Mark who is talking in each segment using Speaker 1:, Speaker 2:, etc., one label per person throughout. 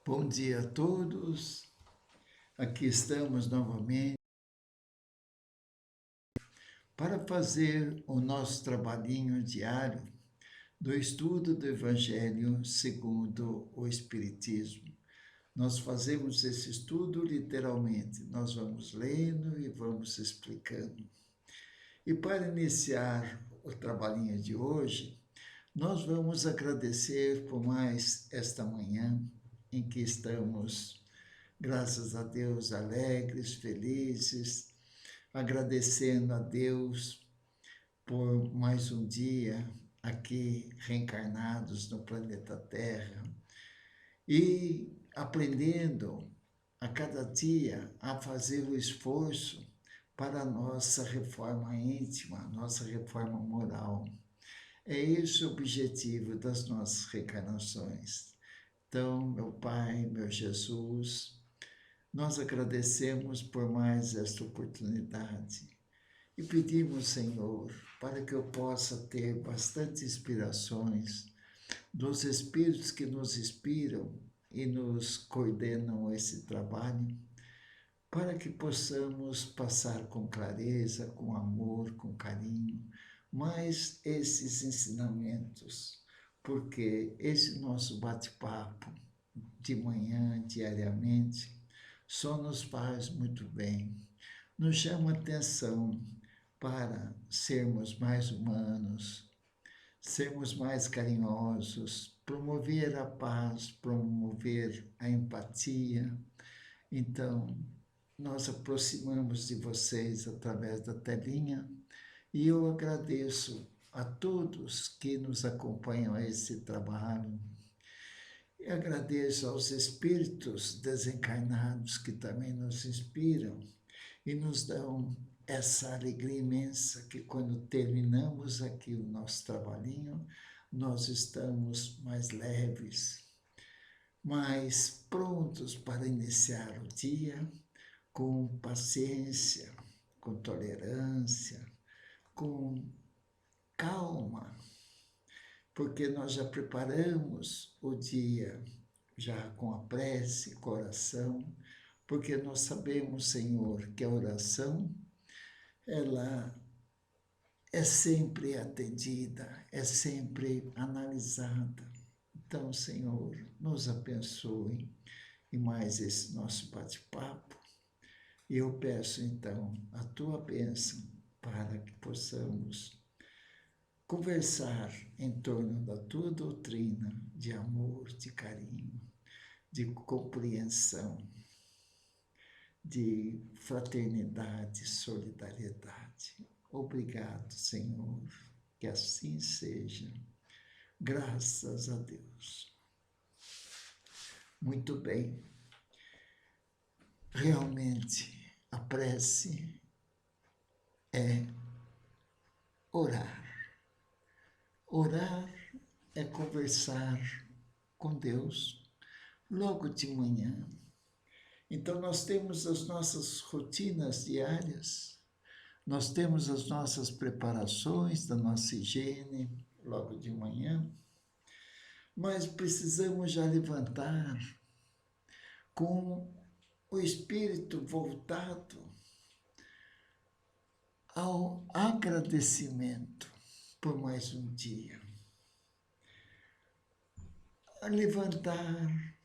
Speaker 1: Bom dia a todos. Aqui estamos novamente para fazer o nosso trabalhinho diário do estudo do Evangelho segundo o Espiritismo. Nós fazemos esse estudo literalmente, nós vamos lendo e vamos explicando. E para iniciar o trabalhinho de hoje, nós vamos agradecer por mais esta manhã em que estamos, graças a Deus, alegres, felizes, agradecendo a Deus por mais um dia aqui reencarnados no planeta Terra e aprendendo a cada dia a fazer o esforço para a nossa reforma íntima, a nossa reforma moral. É esse o objetivo das nossas reencarnações. Então, meu Pai, meu Jesus, nós agradecemos por mais esta oportunidade e pedimos, Senhor, para que eu possa ter bastante inspirações dos Espíritos que nos inspiram e nos coordenam esse trabalho, para que possamos passar com clareza, com amor, com carinho, mais esses ensinamentos, porque esse nosso bate-papo de manhã, diariamente, só nos faz muito bem, nos chama atenção para sermos mais humanos, sermos mais carinhosos, promover a paz, promover a empatia. Então, nós aproximamos de vocês através da telinha e eu agradeço a todos que nos acompanham a esse trabalho. E agradeço aos espíritos desencarnados que também nos inspiram e nos dão essa alegria imensa que quando terminamos aqui o nosso trabalhinho, nós estamos mais leves, mais prontos para iniciar o dia com paciência, com tolerância, com calma, porque nós já preparamos o dia já com a prece, com a oração, porque nós sabemos, Senhor, que a oração, ela é sempre atendida, é sempre analisada. Então, Senhor, nos abençoe em mais esse nosso bate-papo. E eu peço, então, a Tua bênção para que possamos conversar em torno da Tua doutrina de amor, de carinho, de compreensão, de fraternidade, solidariedade. Obrigado, Senhor, que assim seja. Graças a Deus. Muito bem. Realmente, a prece é orar. Orar é conversar com Deus logo de manhã. Então, nós temos as nossas rotinas diárias, nós temos as nossas preparações da nossa higiene logo de manhã, mas precisamos já levantar com o espírito voltado ao agradecimento por mais um dia. A levantar,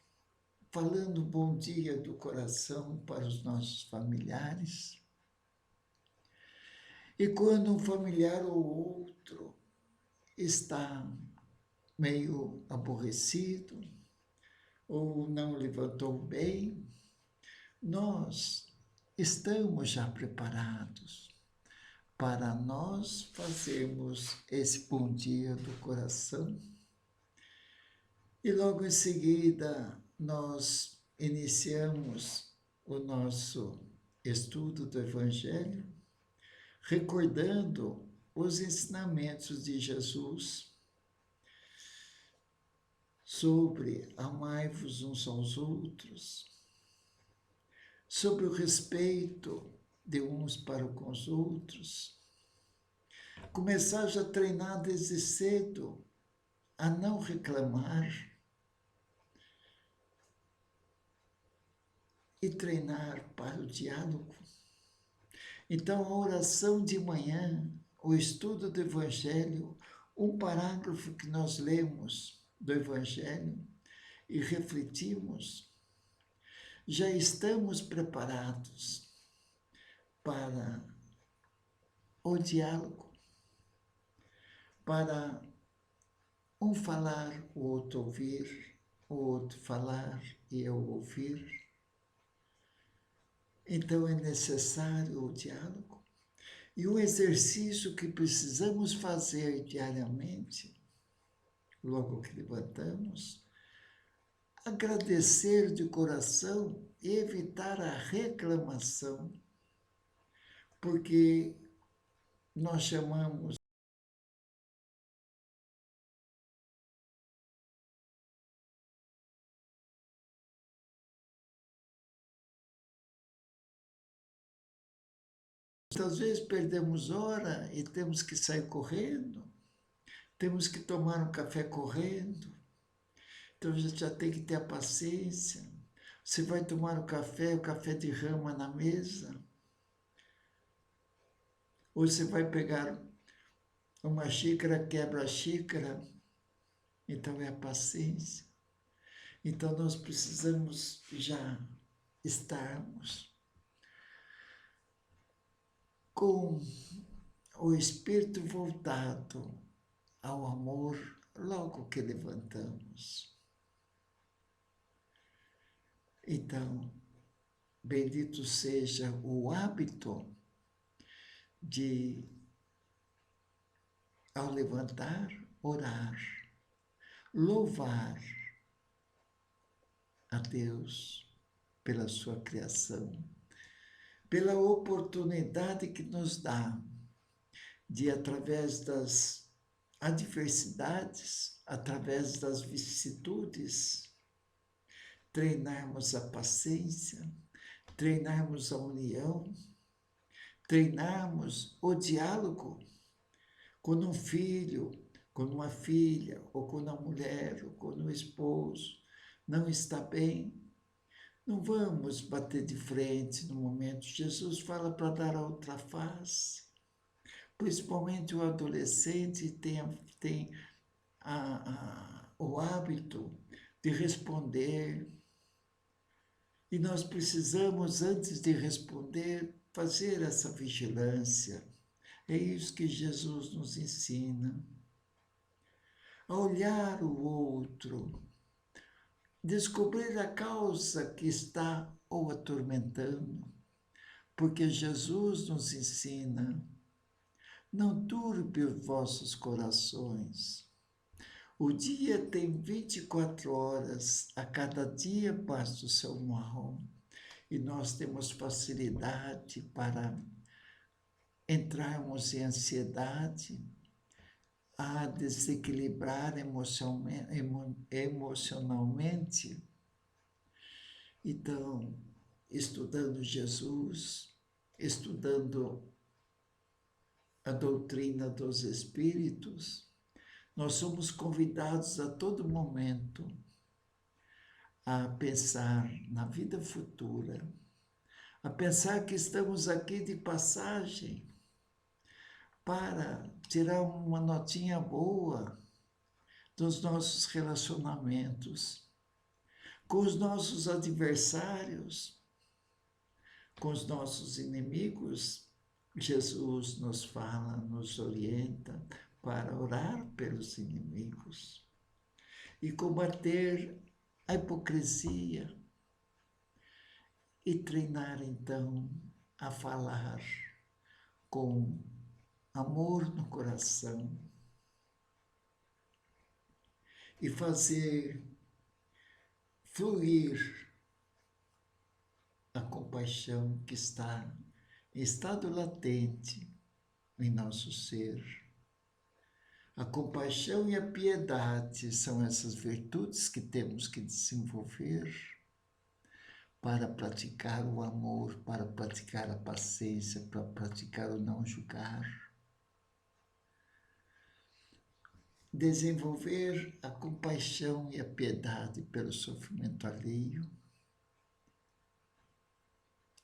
Speaker 1: falando bom dia do coração para os nossos familiares. E quando um familiar ou outro está meio aborrecido ou não levantou bem, nós estamos já preparados para nós fazermos esse bom dia do coração. E logo em seguida nós iniciamos o nosso estudo do Evangelho, recordando os ensinamentos de Jesus sobre amai-vos uns aos outros, sobre o respeito de uns para com os outros. Começar já a treinar desde cedo a não reclamar, e treinar para o diálogo. Então, a oração de manhã, o estudo do Evangelho, um parágrafo que nós lemos do Evangelho e refletimos, já estamos preparados para o diálogo, para um falar, o outro ouvir, o outro falar e eu ouvir. Então é necessário o diálogo. E o exercício que precisamos fazer diariamente, logo que levantamos, agradecer de coração e evitar a reclamação, porque nós chamamos muitas vezes perdemos hora e temos que sair correndo, temos que tomar um café correndo, então a gente já tem que ter a paciência. Você vai tomar o café derrama na mesa, ou você vai pegar uma xícara, quebra a xícara, então é a paciência. Então nós precisamos já estarmos com o espírito voltado ao amor logo que levantamos. Então, bendito seja o hábito de, ao levantar, orar, louvar a Deus pela sua criação, pela oportunidade que nos dá de, através das adversidades, através das vicissitudes, treinarmos a paciência, treinarmos a união, treinarmos o diálogo quando um filho, quando uma filha, ou quando a mulher, ou quando o esposo não está bem. Não vamos bater de frente no momento. Jesus fala para dar a outra face. Principalmente o adolescente tem o hábito de responder. E nós precisamos, antes de responder, fazer essa vigilância. É isso que Jesus nos ensina. A olhar o outro, descobrir a causa que está o atormentando, porque Jesus nos ensina: não turbe os vossos corações. O dia tem 24 horas, a cada dia basta o seu mal. E nós temos facilidade para entrarmos em ansiedade, a desequilibrar emocionalmente. Então, estudando Jesus, estudando a doutrina dos Espíritos, nós somos convidados a todo momento a pensar na vida futura, a pensar que estamos aqui de passagem para tirar uma notinha boa dos nossos relacionamentos, com os nossos adversários, com os nossos inimigos. Jesus nos fala, nos orienta para orar pelos inimigos e combater a hipocrisia e treinar, então, a falar com amor no coração e fazer fluir a compaixão que está em estado latente em nosso ser. A compaixão e a piedade são essas virtudes que temos que desenvolver para praticar o amor, para praticar a paciência, para praticar o não julgar. Desenvolver a compaixão e a piedade pelo sofrimento alheio.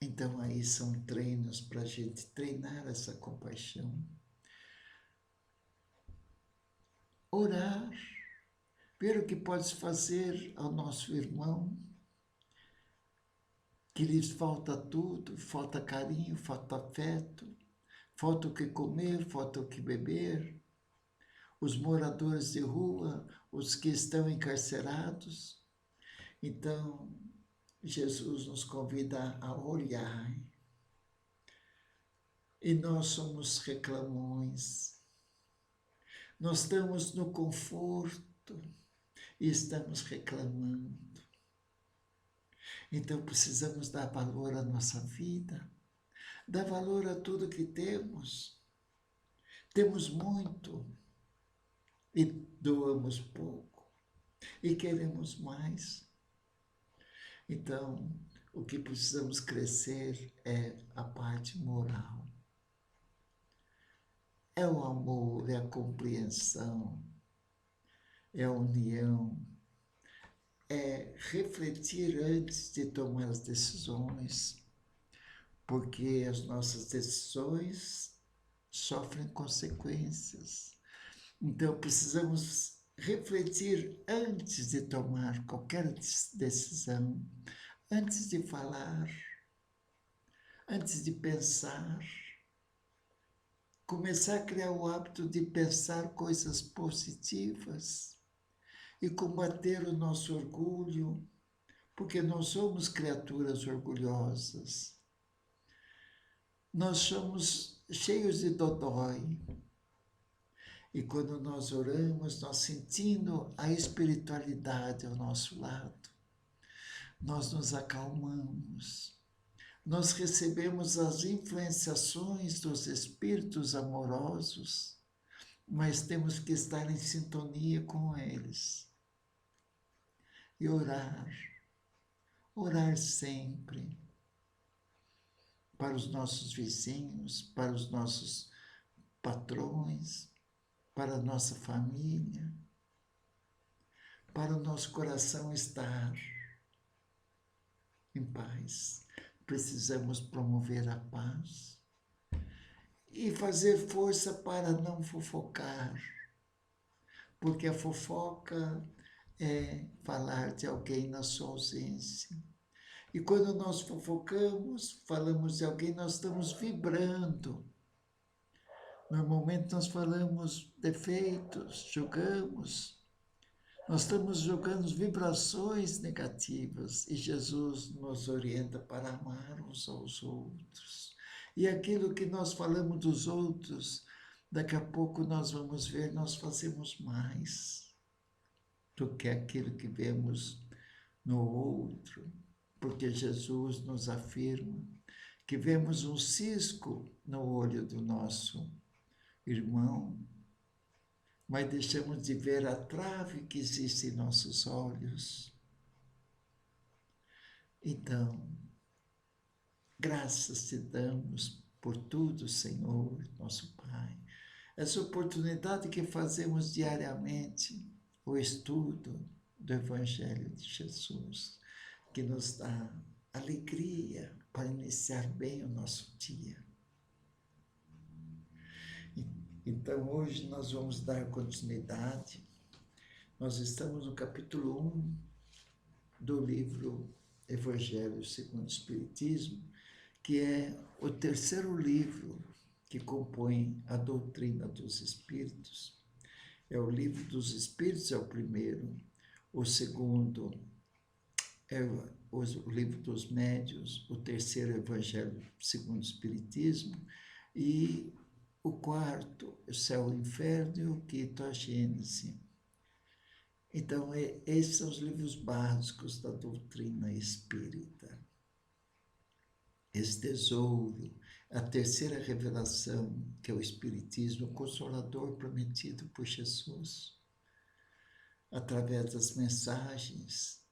Speaker 1: Então aí são treinos para a gente treinar essa compaixão. Orar, ver o que podes fazer ao nosso irmão, que lhes falta tudo, falta carinho, falta afeto, falta o que comer, falta o que beber, os moradores de rua, os que estão encarcerados. Então, Jesus nos convida a olhar. E nós somos reclamões. Nós estamos no conforto e estamos reclamando. Então precisamos dar valor à nossa vida, dar valor a tudo que temos. Temos muito e doamos pouco e queremos mais. Então, o que precisamos crescer é a parte moral. É o amor, é a compreensão, é a união, é refletir antes de tomar as decisões, porque as nossas decisões sofrem consequências. Então, precisamos refletir antes de tomar qualquer decisão, antes de falar, antes de pensar. Começar a criar o hábito de pensar coisas positivas e combater o nosso orgulho, porque nós somos criaturas orgulhosas. Nós somos cheios de dodói. E quando nós oramos, nós sentindo a espiritualidade ao nosso lado, nós nos acalmamos. Nós recebemos as influenciações dos espíritos amorosos, mas temos que estar em sintonia com eles. E orar sempre, para os nossos vizinhos, para os nossos patrões, para a nossa família, para o nosso coração estar em paz. Precisamos promover a paz e fazer força para não fofocar, porque a fofoca é falar de alguém na sua ausência. E quando nós fofocamos, falamos de alguém, nós estamos vibrando. Normalmente nós falamos defeitos, julgamos. Nós estamos jogando vibrações negativas e Jesus nos orienta para amar uns aos outros. E aquilo que nós falamos dos outros, daqui a pouco nós vamos ver, nós fazemos mais do que aquilo que vemos no outro, porque Jesus nos afirma que vemos um cisco no olho do nosso irmão, mas deixamos de ver a trave que existe em nossos olhos. Então, graças te damos por tudo, Senhor, nosso Pai. Essa oportunidade que fazemos diariamente, o estudo do Evangelho de Jesus, que nos dá alegria para iniciar bem o nosso dia. Então, hoje nós vamos dar continuidade. Nós estamos no capítulo 1 do livro Evangelho segundo o Espiritismo, que é o terceiro livro que compõe a doutrina dos Espíritos. É o livro dos Espíritos, é o primeiro. O segundo é o livro dos Médiuns. O terceiro, Evangelho segundo o Espiritismo. E o quarto, o Céu e o Inferno, e o quinto, a Gênese. Então, esses são os livros básicos da doutrina espírita. Esse tesouro, a terceira revelação, que é o Espiritismo, o Consolador prometido por Jesus, através das mensagens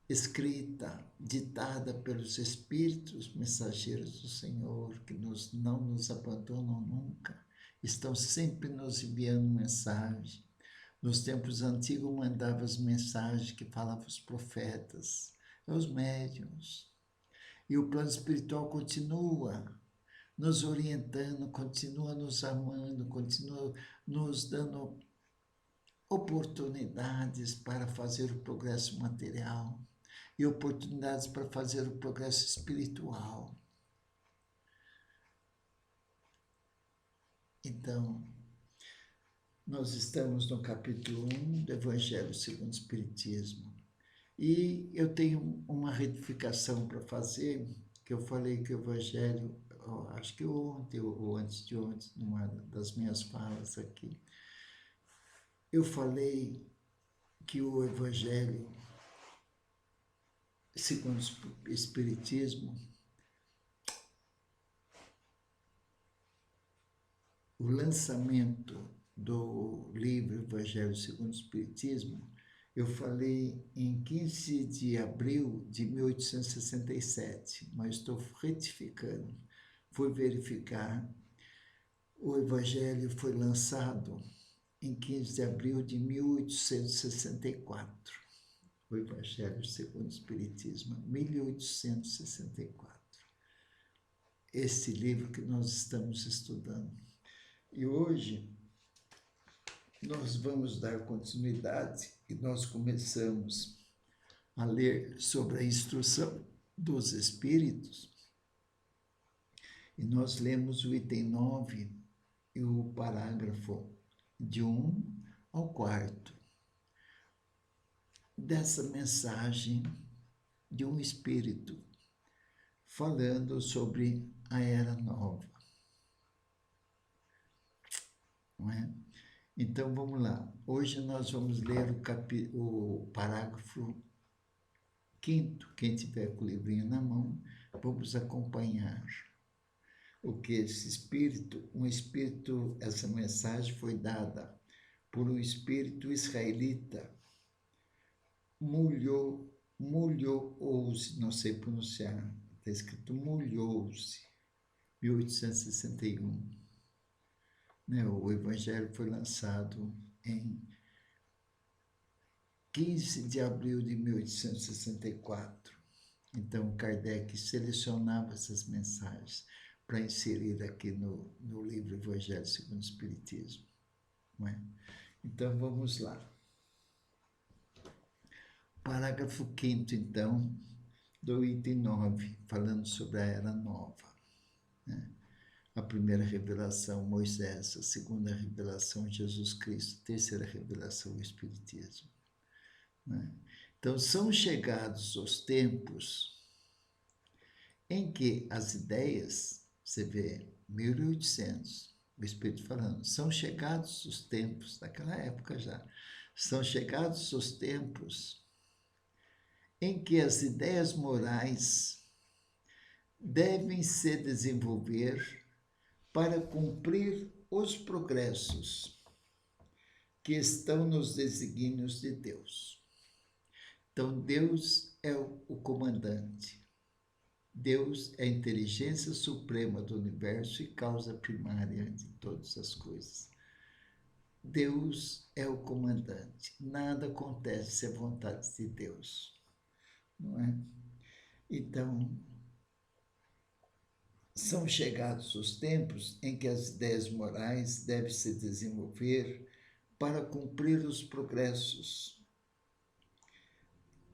Speaker 1: escrita, ditada pelos Espíritos mensageiros do Senhor, que não nos abandonam nunca, estão sempre nos enviando mensagem. Nos tempos antigos mandavam as mensagens que falavam os profetas, os médiuns. E o plano espiritual continua nos orientando, continua nos amando, continua nos dando oportunidades para fazer o progresso material e oportunidades para fazer o progresso espiritual. Então, nós estamos no capítulo 1 do Evangelho segundo o Espiritismo. E eu tenho uma retificação para fazer, que eu falei que o Evangelho, acho que ontem ou antes de ontem, numa das minhas falas aqui, eu falei que o Evangelho segundo o Espiritismo, o lançamento do livro Evangelho segundo o Espiritismo, eu falei em 15 de abril de 1867, mas estou retificando. Fui verificar, o Evangelho foi lançado em 15 de abril de 1864. O Evangelho segundo o Espiritismo, 1864. Esse livro que nós estamos estudando. E hoje nós vamos dar continuidade e nós começamos a ler sobre a instrução dos Espíritos. E nós lemos o item 9 e o parágrafo de 1 ao 4 dessa mensagem de um Espírito falando sobre a Era Nova. Não é? Então, vamos lá. Hoje nós vamos ler o parágrafo 5º. Quem tiver com o livrinho na mão, vamos acompanhar o que esse Espírito, essa mensagem foi dada por um Espírito israelita, Mulhouse, não sei pronunciar, está escrito Mulhouse, 1861. O Evangelho foi lançado em 15 de abril de 1864. Então, Kardec selecionava essas mensagens para inserir aqui no livro Evangelho segundo o Espiritismo. Não é? Então, vamos lá. Parágrafo 5º, então, do item 9, falando sobre a Era Nova. Né? A primeira revelação, Moisés. A segunda revelação, Jesus Cristo. A terceira revelação, o Espiritismo. Né? Então, são chegados os tempos em que as ideias, você vê, 1800, o Espírito falando, são chegados os tempos, daquela época já, são chegados os tempos em que as ideias morais devem se desenvolver para cumprir os progressos que estão nos desígnios de Deus. Então, Deus é o comandante. Deus é a inteligência suprema do universo e causa primária de todas as coisas. Deus é o comandante. Nada acontece sem a vontade de Deus. Não é? Então, são chegados os tempos em que as ideias morais devem se desenvolver para cumprir os progressos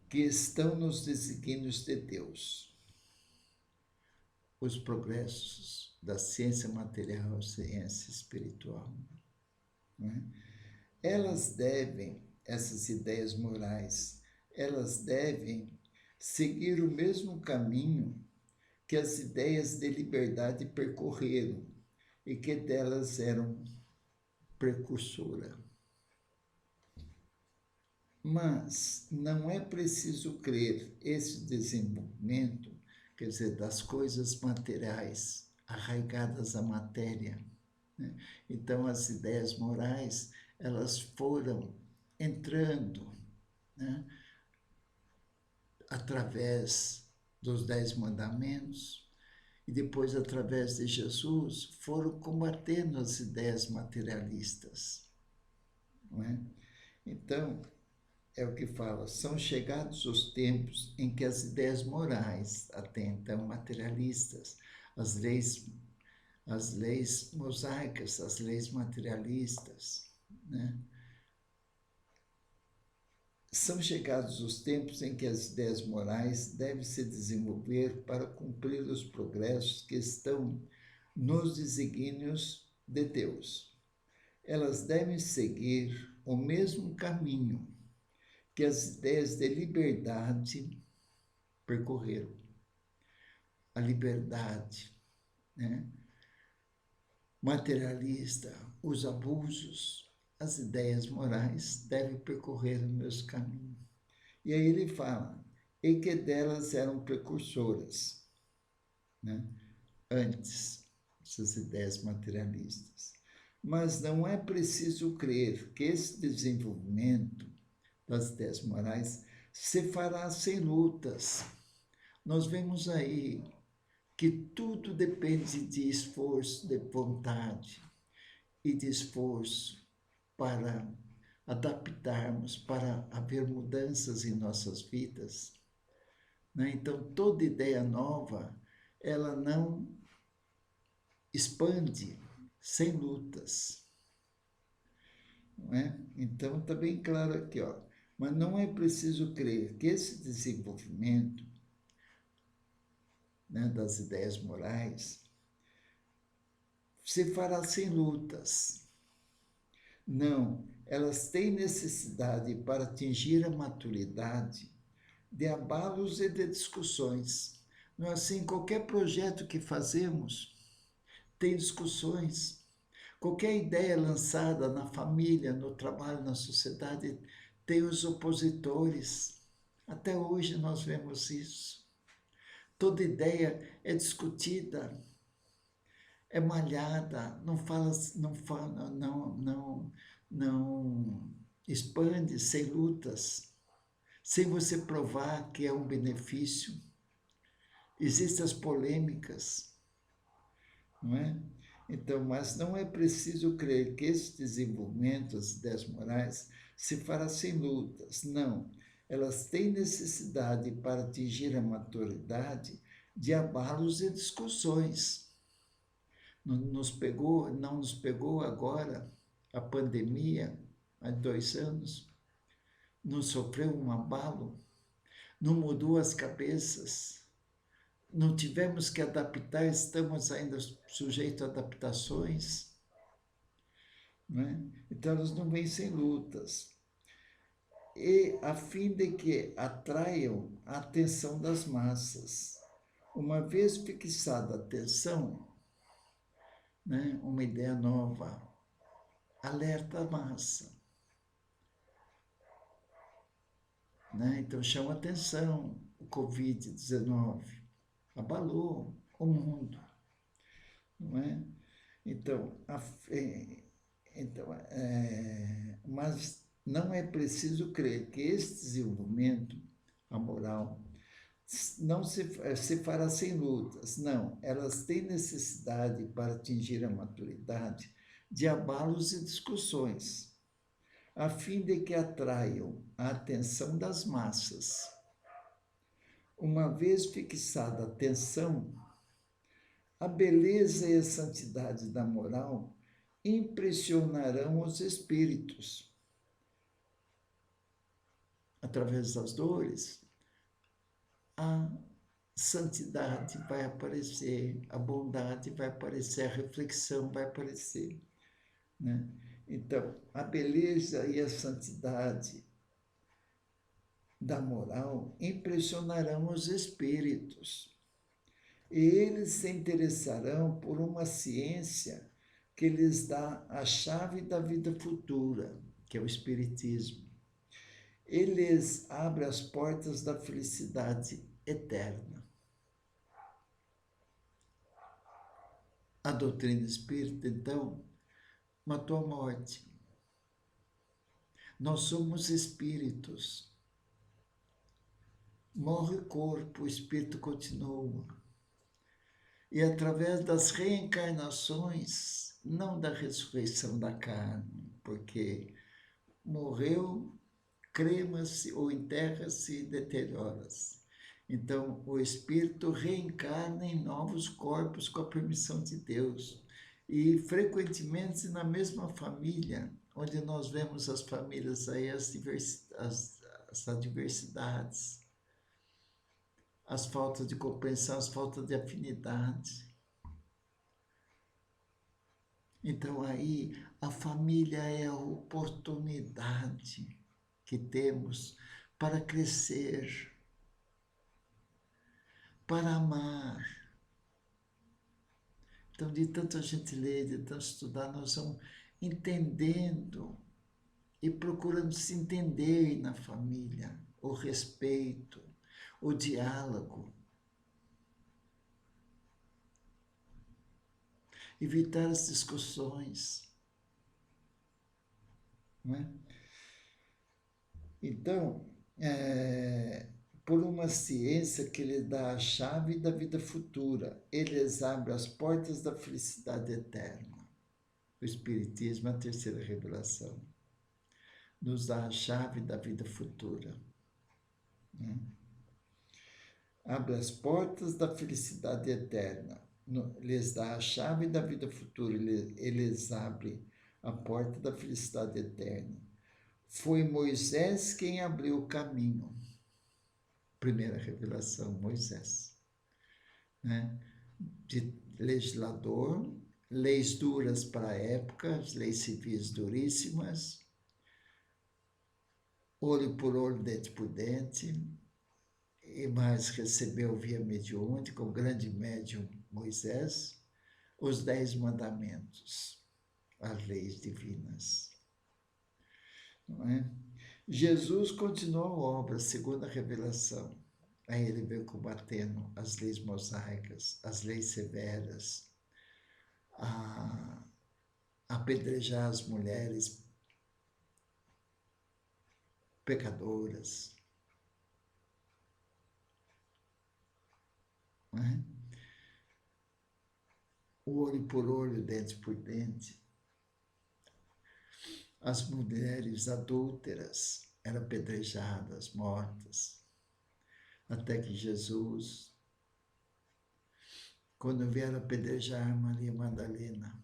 Speaker 1: que estão nos desígnios de Deus. Os progressos da ciência material, ciência espiritual. Né? Essas ideias morais, elas devem seguir o mesmo caminho que as ideias de liberdade percorreram e que delas eram precursora. Mas não é preciso crer esse desenvolvimento, quer dizer, das coisas materiais arraigadas à matéria. Né? Então, as ideias morais, elas foram entrando, né, através dos 10 mandamentos e depois, através de Jesus, foram combatendo as ideias materialistas. Não é? Então, é o que fala, são chegados os tempos em que as ideias morais, até então materialistas, as leis mosaicas, as leis materialistas, né? São chegados os tempos em que as ideias morais devem se desenvolver para cumprir os progressos que estão nos desígnios de Deus. Elas devem seguir o mesmo caminho que as ideias de liberdade percorreram. A liberdade, né? Materialista, os abusos, as ideias morais devem percorrer o mesmo caminho. E aí ele fala, e que delas eram precursoras, né? Antes, essas ideias materialistas. Mas não é preciso crer que esse desenvolvimento das ideias morais se fará sem lutas. Nós vemos aí que tudo depende de esforço, de vontade e de esforço para adaptarmos, para haver mudanças em nossas vidas, né? Então, toda ideia nova, ela não expande sem lutas, não é? Então, está bem claro aqui, ó. Mas não é preciso crer que esse desenvolvimento, né, das ideias morais se fará sem lutas. Não, elas têm necessidade para atingir a maturidade de abalos e de discussões. Não é assim, qualquer projeto que fazemos tem discussões. Qualquer ideia lançada na família, no trabalho, na sociedade, tem os opositores. Até hoje nós vemos isso. Toda ideia é discutida, é malhada, não expande sem lutas, sem você provar que é um benefício. Existem as polêmicas, não é? Então, mas não é preciso crer que esse desenvolvimento das ideias morais se fará sem lutas. Não, elas têm necessidade para atingir a maturidade de abalos e discussões. Não nos pegou agora a pandemia, há 2 anos, não sofreu um abalo, não mudou as cabeças, não tivemos que adaptar, estamos ainda sujeitos a adaptações, né? Então, elas não vêm sem lutas. E a fim de que atraiam a atenção das massas. Uma vez fixada a atenção, né, uma ideia nova, alerta a massa, né? Então, chama atenção o Covid-19, abalou o mundo, não é? Então, mas não é preciso crer que esse desenvolvimento, a moral, não se fará sem lutas. Não, elas têm necessidade para atingir a maturidade de abalos e discussões, a fim de que atraiam a atenção das massas. Uma vez fixada a atenção, a beleza e a santidade da moral impressionarão os espíritos. Através das dores, a santidade vai aparecer, a bondade vai aparecer, a reflexão vai aparecer, né? Então, a beleza e a santidade da moral impressionarão os espíritos. E eles se interessarão por uma ciência que lhes dá a chave da vida futura, que é o Espiritismo. Eles abrem as portas da felicidade eterna. A doutrina espírita, então, matou a morte. Nós somos espíritos. Morre o corpo, o espírito continua. E através das reencarnações, não da ressurreição da carne, porque morreu, crema-se ou enterra-se e deteriora-se. Então, o espírito reencarna em novos corpos com a permissão de Deus. E, frequentemente, na mesma família, onde nós vemos as famílias aí, as adversidades, as faltas de compreensão, as faltas de afinidade. Então, aí, a família é a oportunidade que temos para crescer, para amar. Então, de tanto a gente ler, de tanto estudar, nós vamos entendendo e procurando se entender na família, o respeito, o diálogo. Evitar as discussões. Não é? Então, por uma ciência que lhe dá a chave da vida futura, eles abrem as portas da felicidade eterna. O Espiritismo, a terceira revelação, nos dá a chave da vida futura. Né? Abre as portas da felicidade eterna, lhes dá a chave da vida futura, eles abrem a porta da felicidade eterna. Foi Moisés quem abriu o caminho. Primeira revelação, Moisés. Né? De legislador, leis duras para a época, as leis civis duríssimas, olho por olho, dente por dente, e mais recebeu via mediúnica, o grande médium Moisés, os 10 mandamentos, as leis divinas. Não é? Jesus continuou a obra, segunda revelação. Aí ele veio combatendo as leis mosaicas, as leis severas, a apedrejar as mulheres pecadoras. Não é? O olho por olho, dente por dente. As mulheres adúlteras eram apedrejadas, mortas, até que Jesus, quando vieram apedrejar Maria Madalena,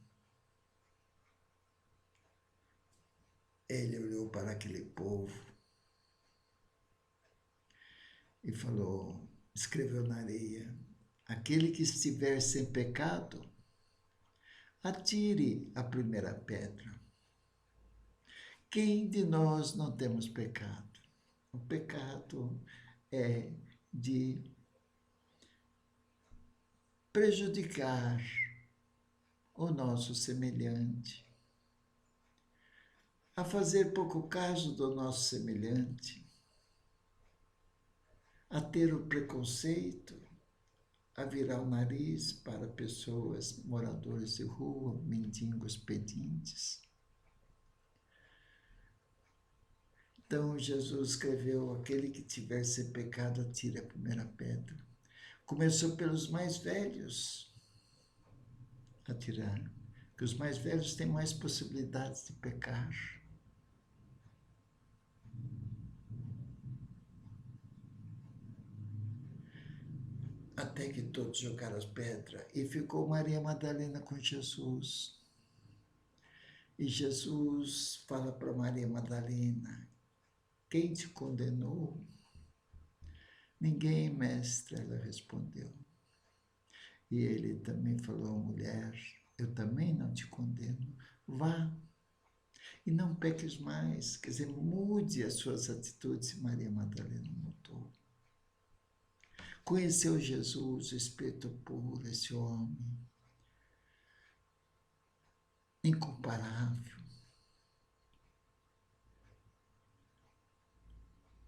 Speaker 1: ele olhou para aquele povo e falou, escreveu na areia, aquele que estiver sem pecado, atire a primeira pedra. Quem de nós não temos pecado? O pecado é de prejudicar o nosso semelhante, a fazer pouco caso do nosso semelhante, a ter o preconceito, a virar o nariz para pessoas moradores de rua, mendigos, pedintes. Então, Jesus escreveu, aquele que tiver sem pecado, atire a primeira pedra. Começou pelos mais velhos a tirar, porque os mais velhos têm mais possibilidades de pecar. Até que todos jogaram as pedras, e ficou Maria Madalena com Jesus. E Jesus fala para Maria Madalena, quem te condenou? Ninguém, mestre, ela respondeu. E ele também falou, mulher, eu também não te condeno, vá e não peques mais. Quer dizer, mude as suas atitudes. E Maria Madalena mudou. Conheceu Jesus, o Espírito puro, esse homem incomparável.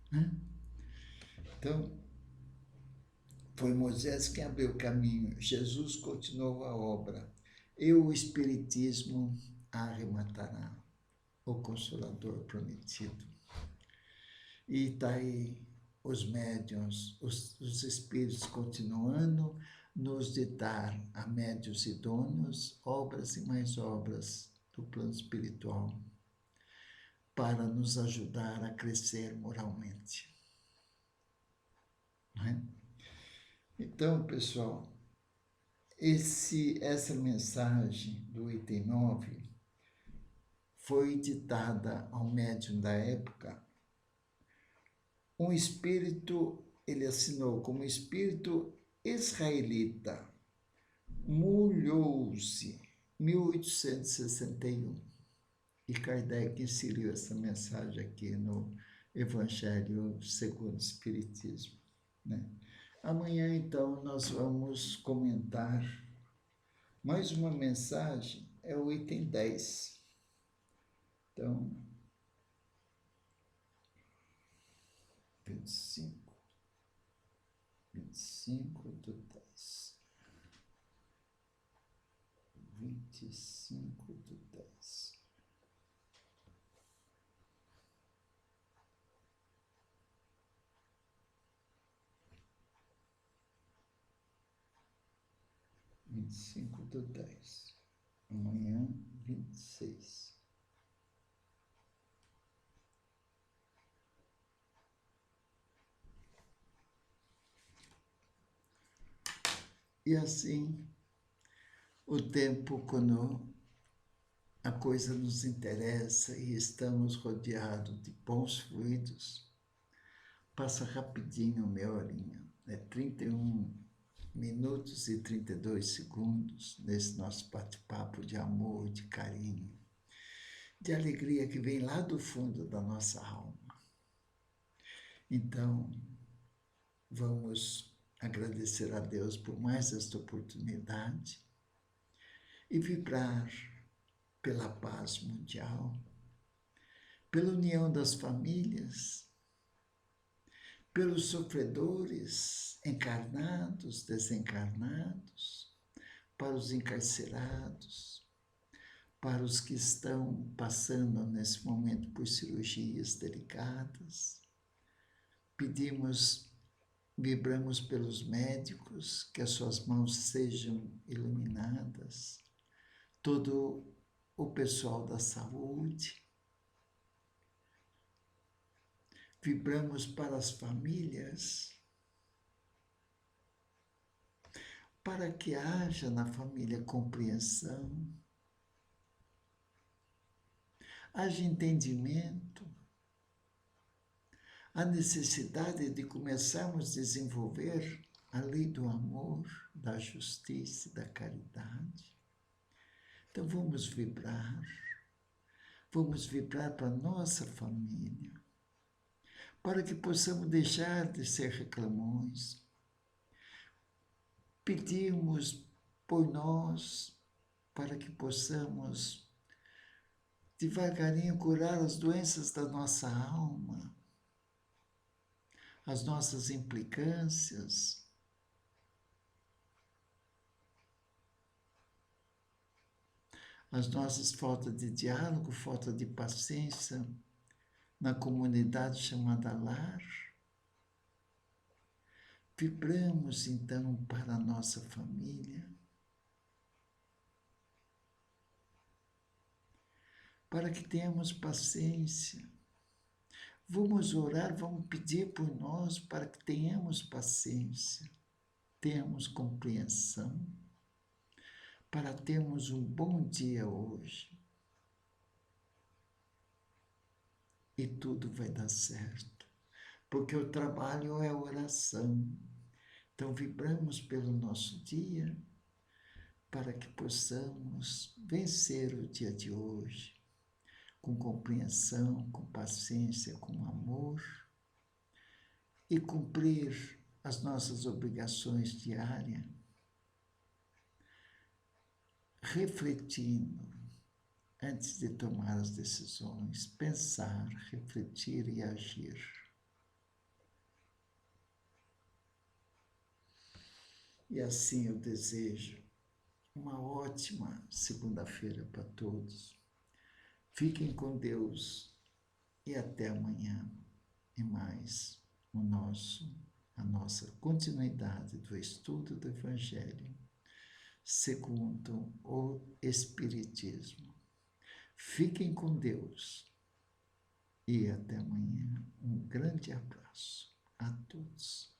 Speaker 1: Né? Então, foi Moisés quem abriu o caminho, Jesus continuou a obra, e o Espiritismo arrematará, o Consolador prometido. E está aí os médiuns, os espíritos continuando nos ditar a médiuns idôneos, obras e mais obras do plano espiritual. para nos ajudar a crescer moralmente. Não é? Então, pessoal, essa mensagem do item 9 foi ditada ao médium da época. Um espírito, ele assinou como espírito israelita, Mulhouse, 1861. E Kardec inseriu essa mensagem aqui no Evangelho segundo o Espiritismo, né? Amanhã, então, nós vamos comentar mais uma mensagem, é o item 10. Então, 25 do 10. 25 do 10. do 10. Amanhã, 26. E assim, o tempo, quando a coisa nos interessa e estamos rodeados de bons fluidos, passa rapidinho, meia horinha. É 31 minutos e 32 segundos nesse nosso bate-papo de amor, de carinho, de alegria que vem lá do fundo da nossa alma. Então, vamos agradecer a Deus por mais esta oportunidade e vibrar pela paz mundial, pela união das famílias, pelos sofredores encarnados, desencarnados, para os encarcerados, para os que estão passando nesse momento por cirurgias delicadas. Vibramos pelos médicos, que as suas mãos sejam iluminadas, todo o pessoal da saúde. Vibramos para as famílias, para que haja na família compreensão, haja entendimento, a necessidade de começarmos a desenvolver a lei do amor, da justiça e da caridade. Então vamos vibrar para a nossa família, para que possamos deixar de ser reclamões. Pedimos por nós, para que possamos devagarinho curar as doenças da nossa alma, as nossas implicâncias, as nossas faltas de diálogo, falta de paciência na comunidade chamada lar. Vibramos, então, para a nossa família, para que tenhamos paciência. Vamos orar, vamos pedir por nós para que tenhamos paciência, tenhamos compreensão, para termos um bom dia hoje. E tudo vai dar certo, porque o trabalho é oração. Então, vibramos pelo nosso dia, para que possamos vencer o dia de hoje, com compreensão, com paciência, com amor, e cumprir as nossas obrigações diárias, refletindo antes de tomar as decisões, pensar, refletir e agir. E assim eu desejo uma ótima segunda-feira para todos. Fiquem com Deus e até amanhã e mais a nossa continuidade do estudo do Evangelho segundo o Espiritismo. Fiquem com Deus. e até amanhã. Um grande abraço a todos.